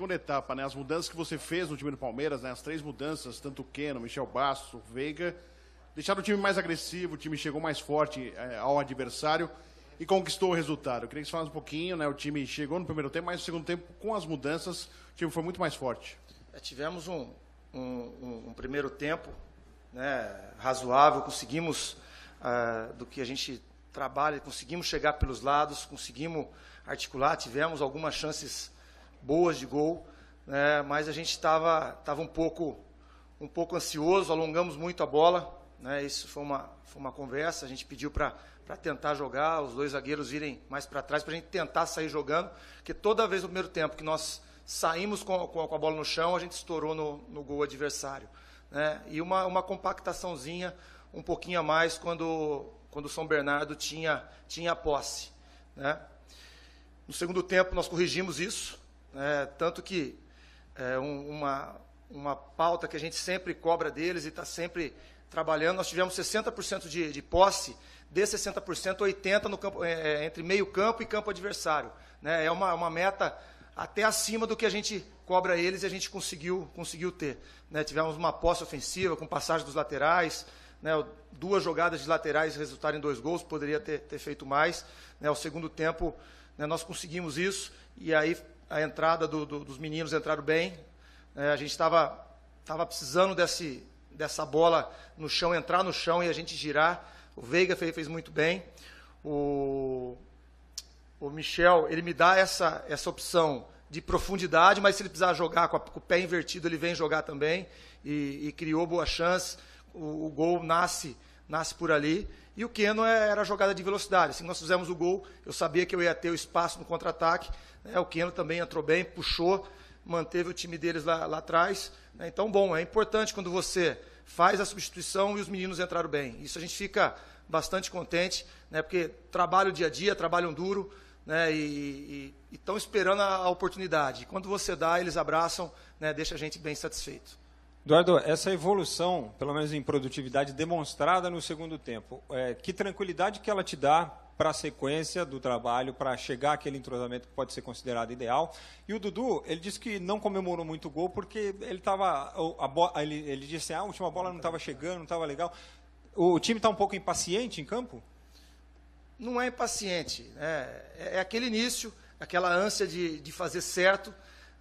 segunda etapa, né? As mudanças que você fez no time do Palmeiras, né? As 3 mudanças, tanto o Keno, Michel Bastos, o Veiga, deixaram o time mais agressivo, o time chegou mais forte ao adversário e conquistou o resultado. Eu queria que você falasse um pouquinho, né? O time chegou no primeiro tempo, mas no segundo tempo, com as mudanças, o time foi muito mais forte. Tivemos um primeiro tempo, né, razoável, conseguimos, do que a gente trabalha, conseguimos chegar pelos lados, conseguimos articular, tivemos algumas chances boas de gol, né, mas a gente estava um pouco ansioso, alongamos muito a bola, né, isso foi uma conversa, a gente pediu para tentar jogar, os 2 zagueiros virem mais para trás, para a gente tentar sair jogando, porque toda vez no primeiro tempo que nós saímos com a bola no chão, a gente estourou no gol adversário, né, e uma compactaçãozinha um pouquinho a mais quando o São Bernardo tinha a posse, né. No segundo tempo nós corrigimos isso, tanto que uma pauta que a gente sempre cobra deles e está sempre trabalhando, nós tivemos 60% de posse, desses 60%, 80% no campo, entre meio campo e campo adversário, né? É uma meta até acima do que a gente cobra eles e a gente conseguiu ter, né? Tivemos uma posse ofensiva com passagem dos laterais, né? 2 jogadas de laterais resultaram em 2 gols, poderia ter feito mais, né? O segundo tempo, né, nós conseguimos isso, e aí a entrada dos meninos entraram bem, a gente estava precisando dessa bola no chão, entrar no chão e a gente girar. O Veiga fez muito bem, o Michel, ele me dá essa opção de profundidade, mas se ele precisar jogar com o pé invertido, ele vem jogar também, e criou boa chance, o gol nasce por ali. E o Keno era a jogada de velocidade. Assim que nós fizemos o gol, eu sabia que eu ia ter o espaço no contra-ataque, né? O Keno também entrou bem, puxou, manteve o time deles lá atrás, né? Então, bom, é importante quando você faz a substituição e os meninos entraram bem. Isso a gente fica bastante contente, né? Porque trabalham dia a dia, trabalham duro, né? E estão esperando a oportunidade. E quando você dá, eles abraçam, né? Deixa a gente bem satisfeito. Eduardo, essa evolução, pelo menos em produtividade, demonstrada no segundo tempo, que tranquilidade que ela te dá para a sequência do trabalho, para chegar àquele entrosamento que pode ser considerado ideal? E o Dudu, ele disse que não comemorou muito o gol porque ele estava, ele disse, a última bola não estava chegando, não estava legal. O time está um pouco impaciente em campo? Não é impaciente, né? É aquele início, aquela ânsia de fazer certo,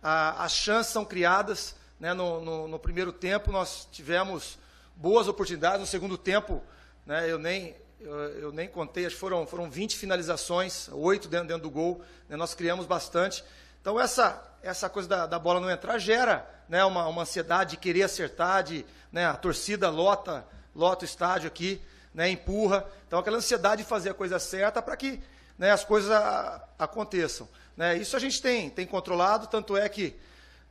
as chances são criadas, né? No primeiro tempo nós tivemos boas oportunidades, no segundo tempo, né, eu nem contei, acho que foram 20 finalizações, 8 dentro do gol, né, nós criamos bastante. Então essa coisa da bola não entrar gera, né, uma ansiedade de querer acertar, né, a torcida lota o estádio aqui, né, empurra, então aquela ansiedade de fazer a coisa certa para que, né, as coisas aconteçam, né. Isso a gente tem controlado, tanto é que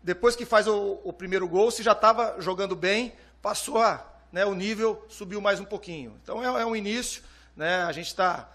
depois que faz o primeiro gol, se já estava jogando bem, passou né, o nível subiu mais um pouquinho. Então é um início, né, a gente está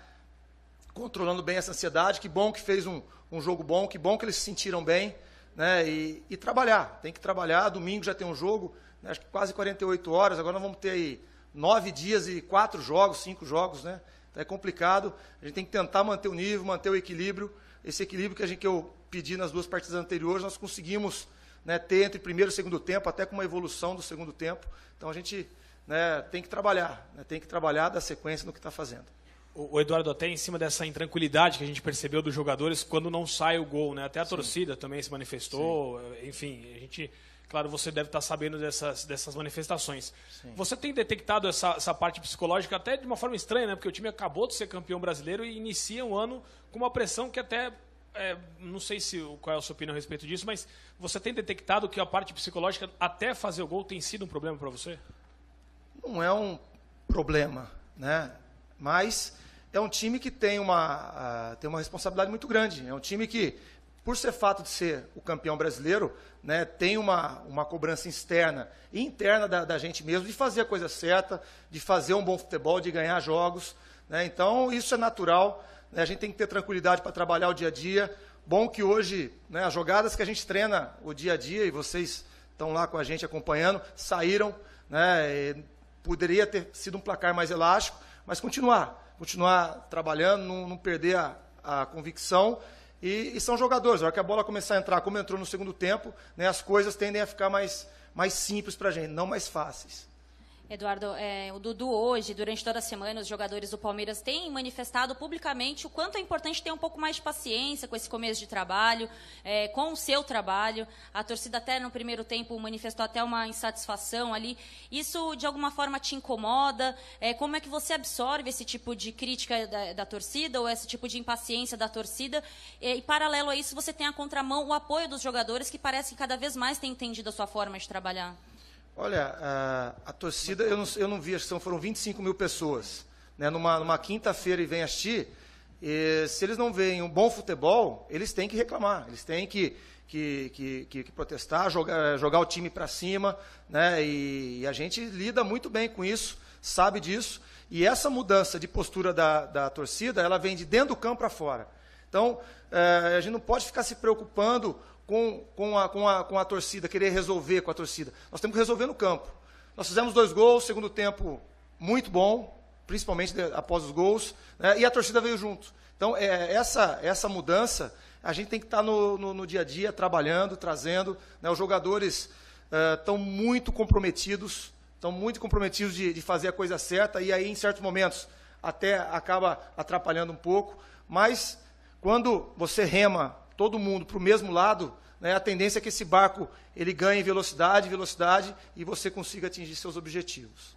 controlando bem essa ansiedade, que bom que fez um jogo bom, que bom que eles se sentiram bem, né, e trabalhar, tem que trabalhar, domingo já tem um jogo, né, acho que quase 48 horas, agora nós vamos ter aí 9 dias e 4 jogos, 5 jogos, né, então é complicado, a gente tem que tentar manter o nível, manter o equilíbrio, esse equilíbrio que eu pedi nas 2 partidas anteriores, nós conseguimos, né, ter entre primeiro e segundo tempo, até com uma evolução do segundo tempo. Então a gente, né, tem que trabalhar da sequência no que está fazendo. O Eduardo, até em cima dessa intranquilidade que a gente percebeu dos jogadores quando não sai o gol, né? Até a torcida também se manifestou, enfim, a gente, claro, você deve estar sabendo dessas manifestações. Sim. Você tem detectado essa parte psicológica até de uma forma estranha, né? Porque o time acabou de ser campeão brasileiro e inicia um ano com uma pressão que até, não sei qual é a sua opinião a respeito disso, mas você tem detectado que a parte psicológica até fazer o gol tem sido um problema para você? Não é um problema, né? Mas é um time que tem uma responsabilidade muito grande. É um time que, por ser fato de ser o campeão brasileiro, né, tem uma cobrança externa e interna da gente mesmo de fazer a coisa certa, de fazer um bom futebol, de ganhar jogos, né? Então, isso é natural, né? A gente tem que ter tranquilidade para trabalhar o dia a dia. Bom que hoje, né, as jogadas que a gente treina o dia a dia, e vocês estão lá com a gente acompanhando, saíram, né? Poderia ter sido um placar mais elástico, mas continuar trabalhando, não perder a convicção E são jogadores, a hora que a bola começar a entrar, como entrou no segundo tempo, né, as coisas tendem a ficar mais simples para a gente, não mais fáceis. Eduardo, o Dudu hoje, durante toda a semana, os jogadores do Palmeiras têm manifestado publicamente o quanto é importante ter um pouco mais de paciência com esse começo de trabalho, com o seu trabalho. A torcida até no primeiro tempo manifestou até uma insatisfação ali. Isso, de alguma forma, te incomoda? Como é que você absorve esse tipo de crítica da torcida ou esse tipo de impaciência da torcida? E, paralelo a isso, você tem a contramão, o apoio dos jogadores, que parece que cada vez mais tem entendido a sua forma de trabalhar. Olha, a torcida, eu não vi, acho que foram 25 mil pessoas, né, numa quinta-feira e vem assistir. E, se eles não veem um bom futebol, eles têm que reclamar, eles têm que protestar, jogar o time para cima, né, e a gente lida muito bem com isso, sabe disso. E essa mudança de postura da torcida, ela vem de dentro do campo para fora. Então, a gente não pode ficar se preocupando com a torcida, querer resolver com a torcida. Nós temos que resolver no campo. Nós fizemos 2 gols, segundo tempo muito bom, principalmente após os gols, né, e a torcida veio junto. Então, essa mudança, a gente tem que estar no dia a dia, trabalhando, trazendo, né, os jogadores estão muito comprometidos de fazer a coisa certa, e aí, em certos momentos, até acaba atrapalhando um pouco, mas quando você rema todo mundo para o mesmo lado, né, a tendência é que esse barco ele ganhe velocidade, e você consiga atingir seus objetivos.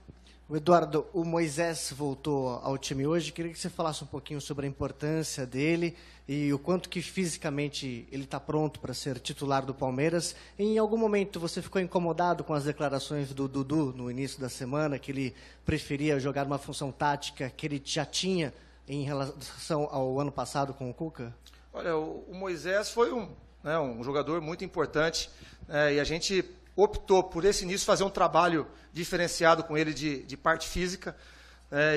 Eduardo, o Moisés voltou ao time hoje. Queria que você falasse um pouquinho sobre a importância dele e o quanto que fisicamente ele está pronto para ser titular do Palmeiras. Em algum momento você ficou incomodado com as declarações do Dudu no início da semana, que ele preferia jogar uma função tática que ele já tinha em relação ao ano passado com o Cuca? Olha, o Moisés foi um jogador muito importante, e a gente optou por esse início fazer um trabalho diferenciado com ele de parte física,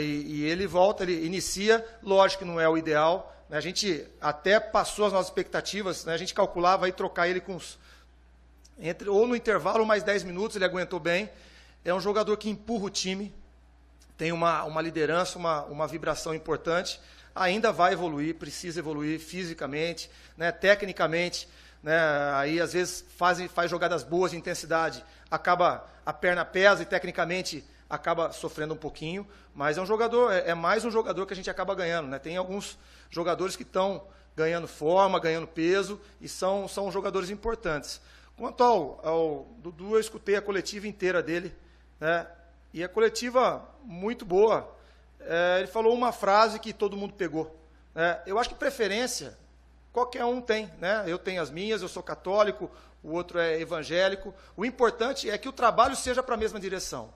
e ele volta, ele inicia, lógico que não é o ideal, né, a gente até passou as nossas expectativas, né, a gente calculava aí trocar ele ou no intervalo ou mais 10 minutos, ele aguentou bem, é um jogador que empurra o time, tem uma liderança, uma vibração importante, ainda vai evoluir, precisa evoluir fisicamente, né, tecnicamente, né, aí às vezes faz jogadas boas de intensidade, a perna pesa e tecnicamente acaba sofrendo um pouquinho, mas é um jogador, mais um jogador que a gente acaba ganhando, né? Tem alguns jogadores que estão ganhando forma, ganhando peso e são jogadores importantes. Quanto ao Dudu, eu escutei a coletiva inteira dele, né, e a coletiva muito boa. Ele falou uma frase que todo mundo pegou. Eu acho que preferência qualquer um tem, né? Eu tenho as minhas, eu sou católico, o outro é evangélico. O importante é que o trabalho seja para a mesma direção.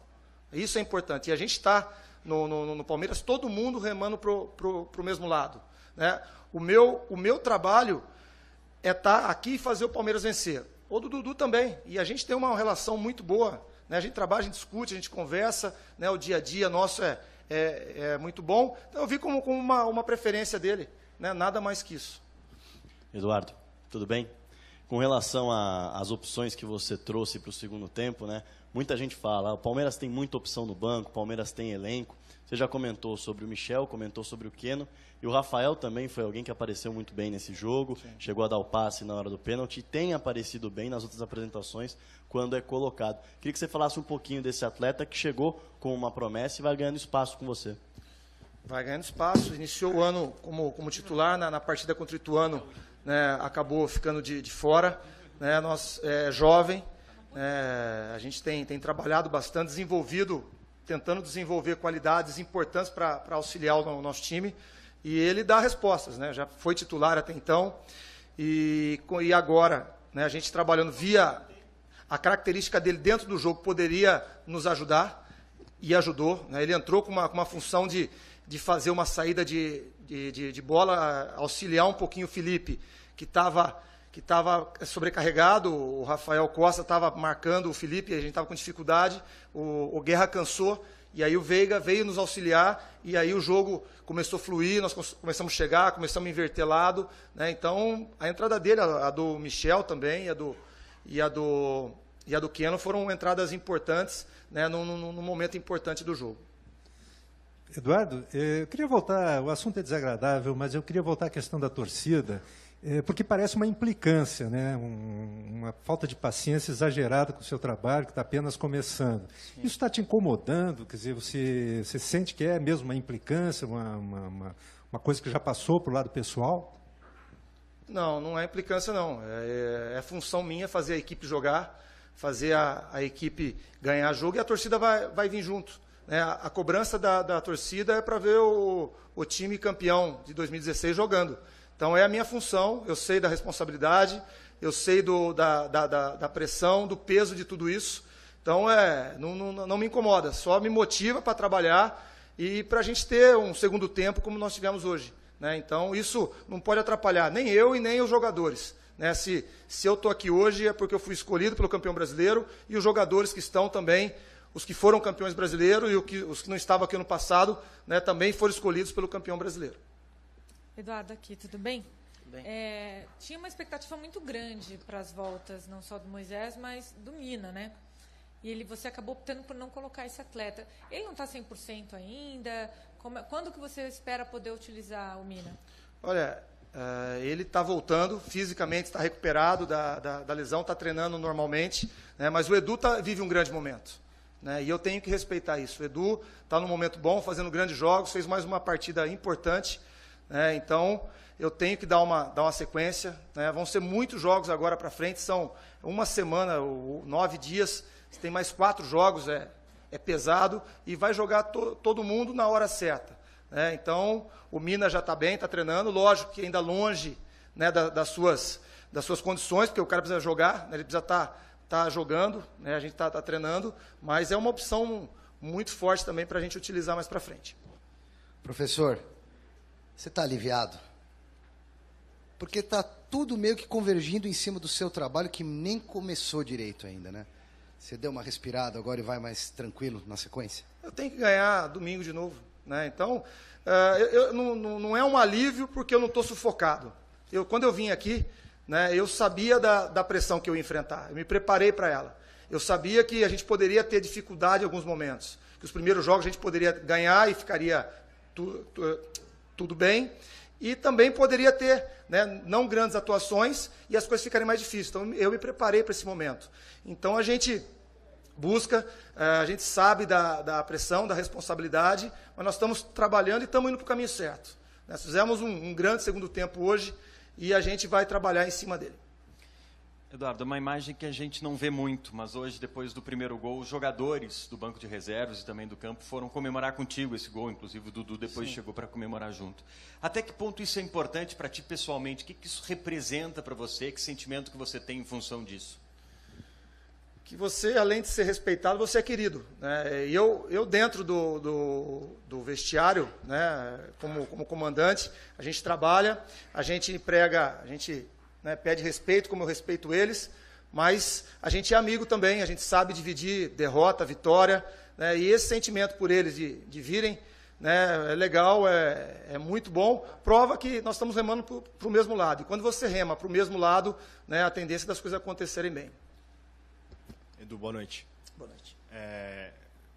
Isso é importante. E a gente está no Palmeiras, todo mundo remando para o mesmo lado, né? O meu trabalho é estar aqui e fazer o Palmeiras vencer. O do Dudu também. E a gente tem uma relação muito boa, né? A gente trabalha, a gente discute, a gente conversa, né? O dia a dia nosso é muito bom. Então, eu vi como uma preferência dele, né? Nada mais que isso. Eduardo, tudo bem? Com relação às opções que você trouxe para o segundo tempo, né? Muita gente fala, o Palmeiras tem muita opção no banco, o Palmeiras tem elenco. Você já comentou sobre o Michel, comentou sobre o Keno, e o Rafael também foi alguém que apareceu muito bem nesse jogo, sim, chegou a dar o passe na hora do pênalti, e tem aparecido bem nas outras apresentações quando é colocado. Queria que você falasse um pouquinho desse atleta que chegou com uma promessa e vai ganhando espaço com você. Vai ganhando espaço, iniciou o ano como titular na partida contra o Ituano, né, acabou ficando de fora, né, nós, jovem, a gente tem trabalhado bastante, tentando desenvolver qualidades importantes para auxiliar o nosso time, e ele dá respostas, né, já foi titular até então, e agora, né, a gente trabalhando via a característica dele dentro do jogo poderia nos ajudar, e ajudou, né, ele entrou com uma função de fazer uma saída de bola, auxiliar um pouquinho o Felipe, que estava sobrecarregado, o Rafael Costa estava marcando o Felipe, a gente estava com dificuldade, o Guerra cansou, e aí o Veiga veio nos auxiliar, e aí o jogo começou a fluir, nós começamos a chegar, começamos a inverter lado, né, então a entrada dele, a do Michel também, e a do Keno foram entradas importantes, né, num momento importante do jogo. Eduardo, eu queria voltar, o assunto é desagradável, mas eu queria voltar à questão da torcida. Porque parece uma implicância, né? Uma falta de paciência exagerada com o seu trabalho, que está apenas começando. Sim. Isso está te incomodando? Quer dizer, você sente que é mesmo uma implicância, uma coisa que já passou para o lado pessoal? Não, não é implicância, não. É função minha fazer a equipe jogar, fazer a equipe ganhar jogo, e a torcida vai vir junto. Né? A cobrança da torcida é para ver o time campeão de 2016 jogando. Então, é a minha função, eu sei da responsabilidade, eu sei da pressão, do peso de tudo isso. Então, não me incomoda, só me motiva para trabalhar e para a gente ter um segundo tempo como nós tivemos hoje. Né? Então, isso não pode atrapalhar nem eu e nem os jogadores. Né? Se eu estou aqui hoje é porque eu fui escolhido pelo campeão brasileiro, e os jogadores que estão também, os que foram campeões brasileiros e os que não estavam aqui no passado, né, também foram escolhidos pelo campeão brasileiro. Eduardo, aqui, tudo bem? Tudo bem. Tinha uma expectativa muito grande para as voltas, não só do Moisés, mas do Mina, né? E você acabou optando por não colocar esse atleta. Ele não está 100% ainda? Quando que você espera poder utilizar o Mina? Olha, ele está voltando, fisicamente está recuperado da lesão, está treinando normalmente, né? Mas o Edu vive um grande momento. Né? E eu tenho que respeitar isso. O Edu está num momento bom, fazendo grandes jogos, fez mais uma partida importante. Então, eu tenho que dar uma sequência. Né? Vão ser muitos jogos agora para frente, são uma semana, ou 9 dias, você tem mais 4 jogos, é pesado, e vai jogar todo mundo na hora certa. Né? Então, o Mina já está bem, está treinando, lógico que ainda longe, né, das suas condições, porque o cara precisa jogar, né? Ele precisa estar jogando, né? A gente está treinando, mas é uma opção muito forte também para a gente utilizar mais para frente. Professor, você está aliviado? Porque está tudo meio que convergindo em cima do seu trabalho, que nem começou direito ainda, né? Você deu uma respirada agora e vai mais tranquilo na sequência? Eu tenho que ganhar domingo de novo. Né? Então, não é um alívio porque eu não estou sufocado. Quando eu vim aqui, né, eu sabia da pressão que eu ia enfrentar. Eu me preparei para ela. Eu sabia que a gente poderia ter dificuldade em alguns momentos. Que os primeiros jogos a gente poderia ganhar e ficaria tudo bem, e também poderia ter, né, não grandes atuações e as coisas ficarem mais difíceis. Então, eu me preparei para esse momento. Então, a gente busca, a gente sabe da pressão, da responsabilidade, mas nós estamos trabalhando e estamos indo para o caminho certo. Nós fizemos um grande segundo tempo hoje e a gente vai trabalhar em cima dele. Eduardo, uma imagem que a gente não vê muito, mas hoje, depois do primeiro gol, os jogadores do banco de reservas e também do campo foram comemorar contigo esse gol, inclusive o Dudu depois chegou para comemorar junto. Até que ponto isso é importante para ti pessoalmente? O que isso representa para você? Que sentimento que você tem em função disso? Que você, além de ser respeitado, você é querido. Né? E eu dentro do vestiário, né, como comandante, a gente trabalha, a gente emprega, a gente... né, pede respeito, como eu respeito eles, mas a gente é amigo também, a gente sabe dividir derrota, vitória, né, e esse sentimento por eles de virem, né, é legal, é muito bom, prova que nós estamos remando para o mesmo lado, e quando você rema para o mesmo lado, né, a tendência das coisas acontecerem bem. Edu, boa noite. Boa noite.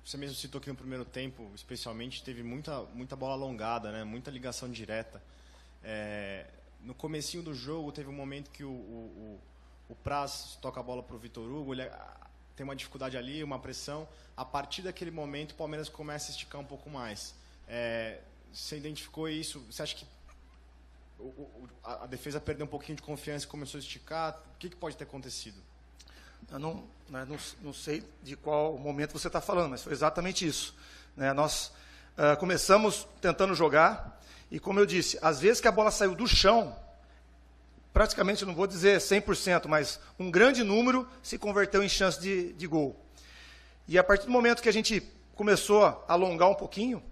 Você mesmo citou que no primeiro tempo, especialmente, teve muita bola alongada, né, muita ligação direta. No comecinho do jogo, teve um momento que o Praz toca a bola para o Vitor Hugo, ele tem uma dificuldade ali, uma pressão. A partir daquele momento, o Palmeiras começa a esticar um pouco mais. Você identificou isso? Você acha que a defesa perdeu um pouquinho de confiança e começou a esticar? O que pode ter acontecido? Eu não sei de qual momento você está falando, mas foi exatamente isso. Né? Nós começamos tentando jogar, e como eu disse, às vezes que a bola saiu do chão, praticamente, não vou dizer 100%, mas um grande número se converteu em chance de gol. E a partir do momento que a gente começou a alongar um pouquinho,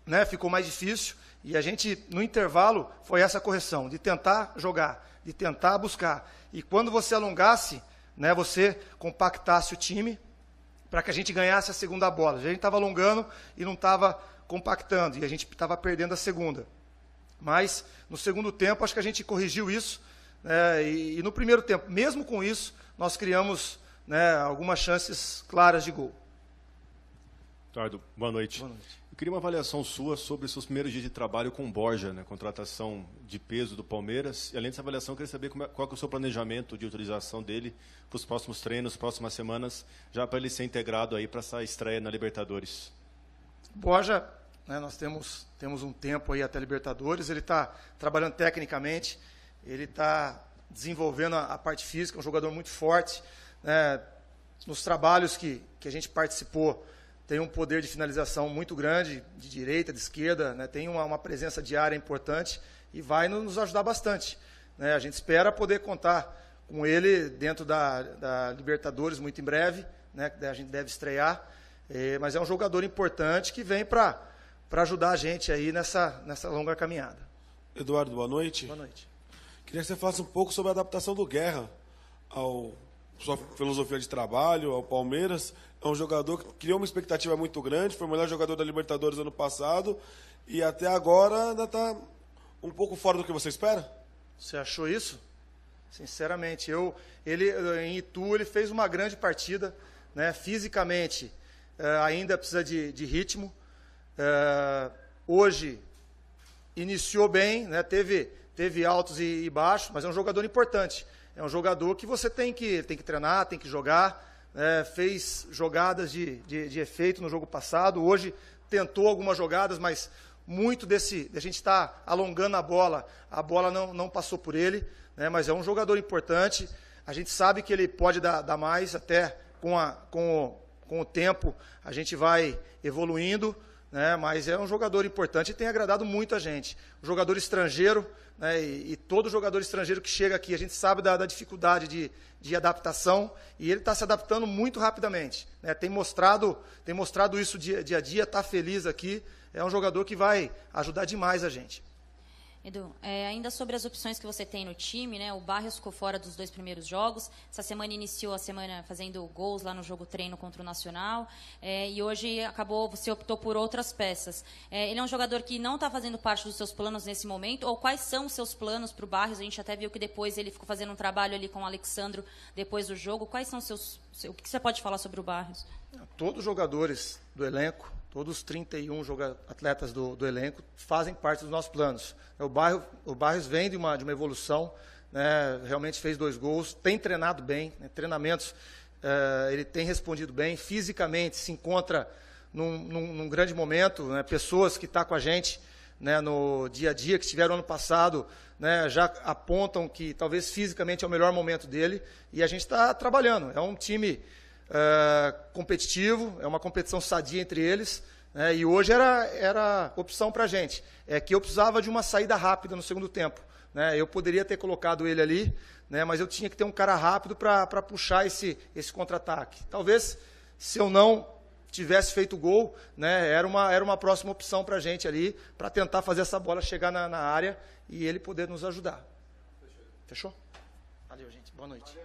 né, ficou mais difícil, e a gente, no intervalo, foi essa correção, de tentar jogar, de tentar buscar. E quando você alongasse, né, você compactasse o time para que a gente ganhasse a segunda bola. A gente estava alongando e não estava compactando, e a gente estava perdendo a segunda. Mas, no segundo tempo, acho que a gente corrigiu isso, né, e no primeiro tempo, mesmo com isso, nós criamos, né, algumas chances claras de gol. Eduardo, boa noite. Boa noite. Eu queria uma avaliação sua sobre os seus primeiros dias de trabalho com o Borja, né, contratação de peso do Palmeiras. E além dessa avaliação, eu queria saber qual que é o seu planejamento de utilização dele para os próximos treinos, próximas semanas, já para ele ser integrado aí para essa estreia na Libertadores. Borja, né, nós temos um tempo aí até Libertadores, ele está trabalhando tecnicamente, ele está desenvolvendo a parte física, é um jogador muito forte, né, nos trabalhos que a gente participou, tem um poder de finalização muito grande, de direita, de esquerda, né, tem uma presença diária importante e vai nos ajudar bastante, né, a gente espera poder contar com ele dentro da Libertadores muito em breve, né, a gente deve estrear, mas é um jogador importante que vem para ajudar a gente aí nessa longa caminhada. Eduardo, boa noite. Boa noite. Queria que você falasse um pouco sobre a adaptação do Guerra à sua filosofia de trabalho, ao Palmeiras. É um jogador que criou uma expectativa muito grande, foi o melhor jogador da Libertadores ano passado e até agora ainda está um pouco fora do que você espera? Você achou isso? Sinceramente, ele em Itu ele fez uma grande partida, né? Fisicamente ainda precisa de ritmo. Hoje iniciou bem, né? Teve altos e baixos, mas é um jogador importante. É um jogador que você tem que treinar, tem que jogar. Fez jogadas de efeito no jogo passado. Hoje tentou algumas jogadas, mas muito a gente está alongando a bola não passou por ele, né? Mas é um jogador importante. A gente sabe que ele pode dar mais, até com o tempo a gente vai evoluindo, né? Mas é um jogador importante e tem agradado muito a gente. O jogador estrangeiro, né? E todo jogador estrangeiro que chega aqui, a gente sabe da dificuldade de adaptação e ele está se adaptando muito rapidamente, né? Tem mostrado isso dia a dia, está feliz aqui. É um jogador que vai ajudar demais a gente. Edu, ainda sobre as opções que você tem no time, né? O Barrios ficou fora dos 2 primeiros jogos. Essa semana iniciou a semana fazendo gols lá no jogo treino contra o Nacional. E hoje você optou por outras peças. Ele é um jogador que não está fazendo parte dos seus planos nesse momento? Ou quais são os seus planos para o Barrios? A gente até viu que depois ele ficou fazendo um trabalho ali com o Alexandro depois do jogo. Quais são o que você pode falar sobre o Barrios? Todos os jogadores do elenco, todos os 31 atletas do elenco fazem parte dos nossos planos. O Barrios vem de uma evolução, né? Realmente fez 2 gols, tem treinado bem, né? Treinamentos, ele tem respondido bem, fisicamente se encontra num grande momento, né? Pessoas que estão com a gente, né, no dia a dia, que estiveram ano passado, né, já apontam que talvez fisicamente é o melhor momento dele, e a gente está trabalhando. É um time competitivo, é uma competição sadia entre eles, né, e hoje era opção para a gente. É que eu precisava de uma saída rápida no segundo tempo, né, eu poderia ter colocado ele ali, né, mas eu tinha que ter um cara rápido para puxar esse contra-ataque. Talvez, se eu não tivesse feito gol, né, era uma próxima opção para a gente ali, para tentar fazer essa bola chegar na área e ele poder nos ajudar. Fechou? Valeu, gente. Boa noite.